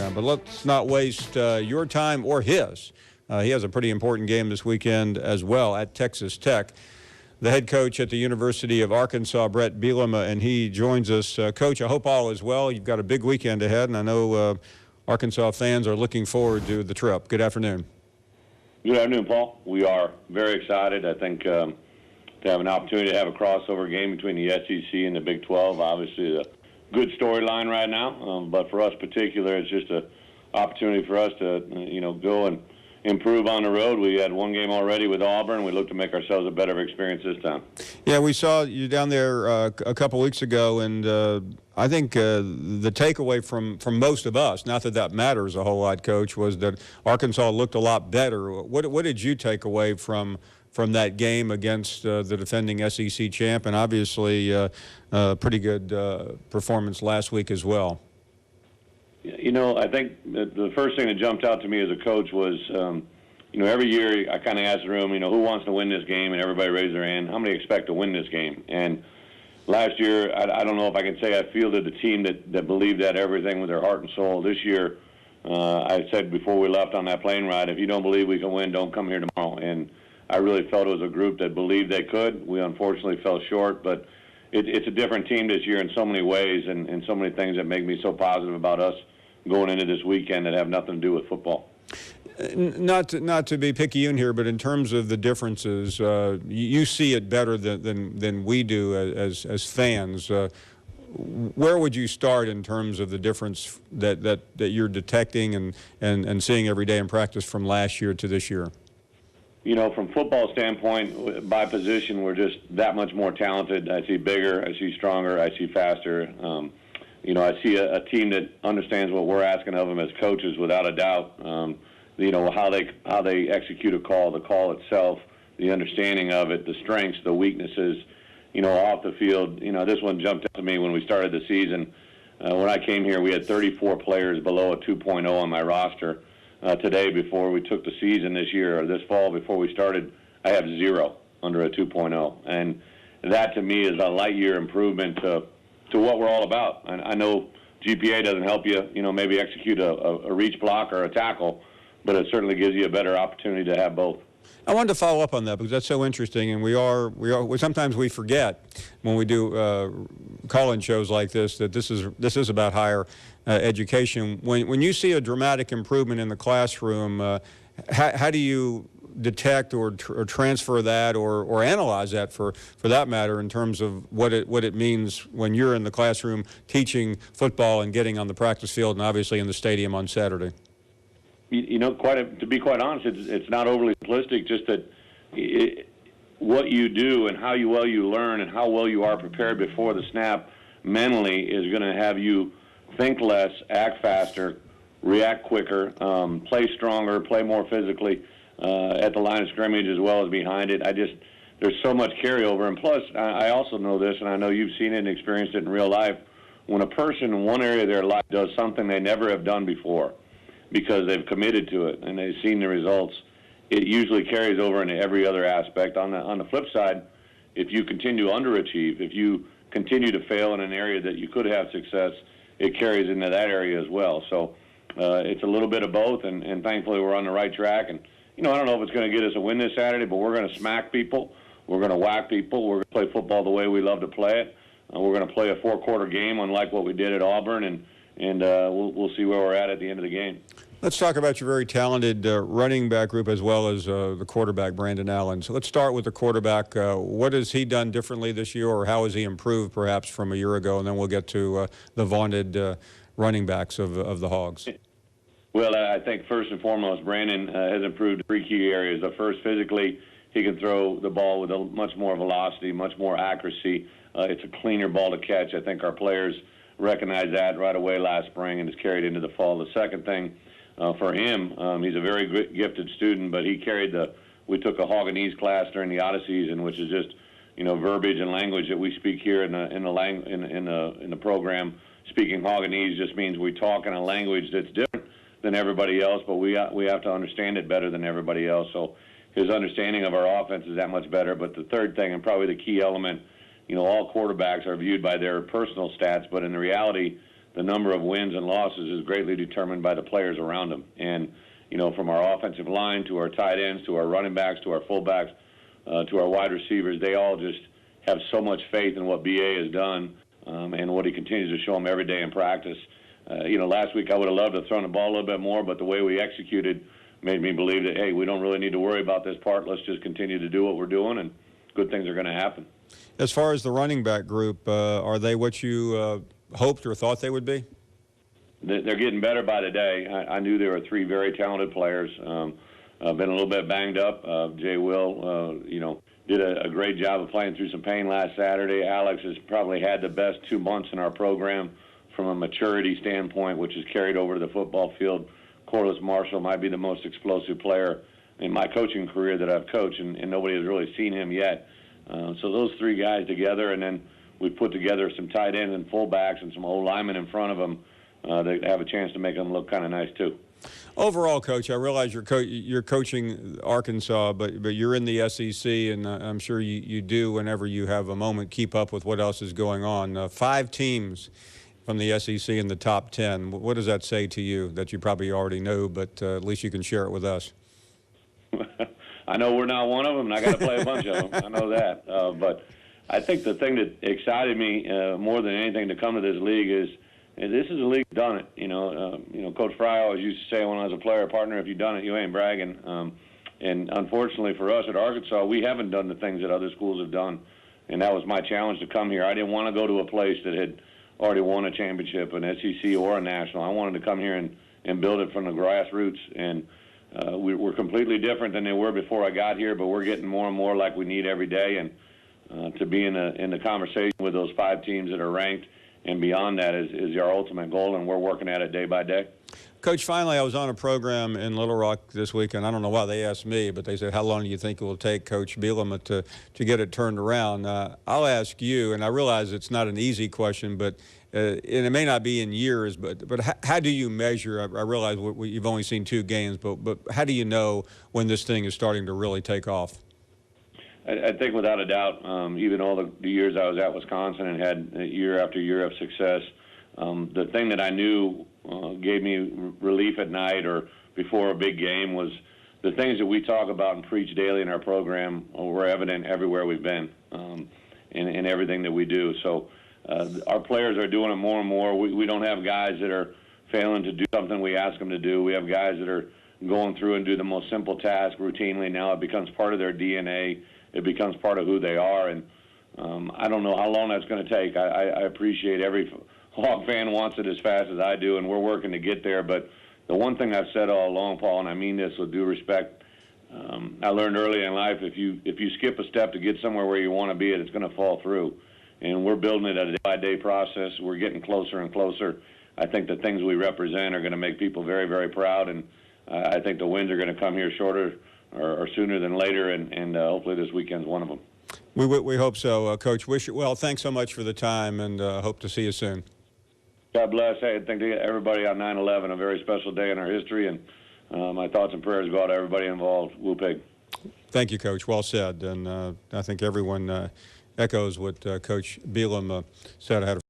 But let's not waste your time or his. He has a pretty important game this weekend as well at Texas Tech. The head coach at the University of Arkansas, Brett Bielema, and he joins us. Coach, I hope all is well. You've got a big weekend ahead, and I know Arkansas fans are looking forward to the trip. Good afternoon. Good afternoon, Paul. We are very excited. I think to have an opportunity to have a crossover game between the SEC and the Big 12, obviously a good storyline right now. But for us particular, it's just an opportunity for us to, go and improve on the road. We had one game already with Auburn. We look to make ourselves a better experience this time. Yeah, we saw you down there a couple weeks ago, and I think the takeaway from most of us, not that that matters a whole lot, Coach, was that Arkansas looked a lot better. What did you take away from that game against the defending SEC champ, and obviously pretty good performance last week as well? I think the first thing that jumped out to me as a coach was, every year I kind of ask the room, who wants to win this game, and everybody raised their hand. How many expect to win this game? And last year, I don't know if I can say I fielded the team that believed that everything with their heart and soul. This year, I said before we left on that plane ride, if you don't believe we can win, don't come here tomorrow. And I really felt it was a group that believed they could. We unfortunately fell short, but it's a different team this year in so many ways and so many things that make me so positive about us going into this weekend that have nothing to do with football. Not to be picayune here, but in terms of the differences, you see it better than we do as fans. Where would you start in terms of the difference that you're detecting and seeing every day in practice from last year to this year? From football standpoint, by position, we're just that much more talented. I see bigger, I see stronger, I see faster. I see a team that understands what we're asking of them as coaches, without a doubt. How they execute a call, the call itself, the understanding of it, the strengths, the weaknesses, off the field. This one jumped out to me when we started the season. When I came here, we had 34 players below a 2.0 on my roster. Today, before we took the season this year, or this fall before we started, I have 0 under a 2.0. And that to me is a light year improvement to what we're all about. I know GPA doesn't help you, maybe execute a reach block or a tackle, but it certainly gives you a better opportunity to have both. I wanted to follow up on that because that's so interesting, and we sometimes we forget when we do call-in shows like this that this is about higher education. When you see a dramatic improvement in the classroom, how do you detect or transfer that or analyze that for that matter in terms of what it means when you're in the classroom teaching football and getting on the practice field and obviously in the stadium on Saturday? To be quite honest, it's not overly simplistic, just that what you do and how well you learn and how well you are prepared before the snap mentally is going to have you think less, act faster, react quicker, play stronger, play more physically at the line of scrimmage as well as behind it. There's so much carryover. And plus, I also know this, and I know you've seen it and experienced it in real life, when a person in one area of their life does something they never have done before, because they've committed to it and they've seen the results, it usually carries over into every other aspect. On the flip side, if you continue to underachieve, if you continue to fail in an area that you could have success, it carries into that area as well. So it's a little bit of both, and thankfully we're on the right track. And, I don't know if it's going to get us a win this Saturday, but we're going to smack people. We're going to whack people. We're going to play football the way we love to play it. We're going to play a 4-quarter game unlike what we did at Auburn, and we'll see where we're at the end of the game. Let's talk about your very talented running back group as well as the quarterback, Brandon Allen. So let's start with the quarterback. What has he done differently this year, or how has he improved perhaps from a year ago? And then we'll get to the vaunted running backs of the Hogs. Well, I think first and foremost, Brandon has improved in 3 key areas. First, physically, he can throw the ball with much more velocity, much more accuracy. It's a cleaner ball to catch. I think our players recognized that right away last spring and has carried into the fall. The second thing, for him, he's a very gifted student, but he we took a Haganese class during the Odyssey season, which is just, verbiage and language that we speak here in the program. Speaking Haganese just means we talk in a language that's different than everybody else, but we have to understand it better than everybody else. So his understanding of our offense is that much better. But the third thing, and probably the key element, all quarterbacks are viewed by their personal stats, but in reality, the number of wins and losses is greatly determined by the players around them. And, you know, from our offensive line to our tight ends to our running backs to our fullbacks to our wide receivers, they all just have so much faith in what BA has done and what he continues to show them every day in practice. You know, last week I would have loved to have thrown the ball a little bit more, but the way we executed made me believe that, hey, we don't really need to worry about this part. Let's just continue to do what we're doing, and good things are going to happen. As far as the running back group, are they what you hoped or thought they would be? They're getting better by the day. I knew there were three very talented players. Been a little bit banged up. Jay Will, you know, did a great job of playing through some pain last Saturday. Alex has probably had the best 2 months in our program from a maturity standpoint, which is carried over to the football field. Corliss Marshall might be the most explosive player in my coaching career that I've coached, and nobody has really seen him yet. So those three guys together, and then we put together some tight ends and fullbacks and some old linemen in front of them that have a chance to make them look kind of nice too. Overall, Coach, I realize you're coaching Arkansas, but you're in the SEC, and I'm sure you do, whenever you have a moment, keep up with what else is going on. 5 teams from the SEC in the top 10. What does that say to you that you probably already know, but at least you can share it with us? I know we're not one of them, and I got to play a bunch of them. I know that. But I think the thing that excited me more than anything to come to this league is this is a league that's done it. You know, Coach Fry always used to say when I was a player partner, if you've done it, you ain't bragging. And unfortunately for us at Arkansas, we haven't done the things that other schools have done. And that was my challenge to come here. I didn't want to go to a place that had already won a championship, an SEC or a national. I wanted to come here and build it from the grassroots. And we're completely different than they were before I got here, but we're getting more and more like we need every day. And to be in the conversation with those 5 teams that are ranked and beyond that is our ultimate goal, and we're working at it day by day. Coach, finally, I was on a program in Little Rock this week, and I don't know why they asked me, but they said, how long do you think it will take Coach Bielema to get it turned around? I'll ask you, and I realize it's not an easy question, but and it may not be in years, but how do you measure? I realize you've only seen 2 games, but how do you know when this thing is starting to really take off? I think without a doubt, even all the years I was at Wisconsin and had year after year of success, the thing that I knew gave me relief at night or before a big game was the things that we talk about and preach daily in our program were evident everywhere we've been in everything that we do. So our players are doing it more and more. We don't have guys that are failing to do something we ask them to do. We have guys that are going through and do the most simple task routinely. Now it becomes part of their DNA. It becomes part of who they are, and I don't know how long that's going to take. I appreciate every Hawk fan wants it as fast as I do, and we're working to get there. But the one thing I've said all along, Paul, and I mean this with due respect, I learned early in life if you skip a step to get somewhere where you want to be, it's going to fall through. And we're building it at a day-by-day process. We're getting closer and closer. I think the things we represent are going to make people very, very proud, and I think the wins are going to come here shorter or sooner than later, and hopefully this weekend's one of them. We hope so, Coach. Wish you well. Thanks so much for the time, and hope to see you soon. God bless. Hey, I think to everybody on 9/11, a very special day in our history, and my thoughts and prayers go out to everybody involved. Woo pig. Thank you, Coach. Well said, and I think everyone echoes what Coach Bielema said. I had a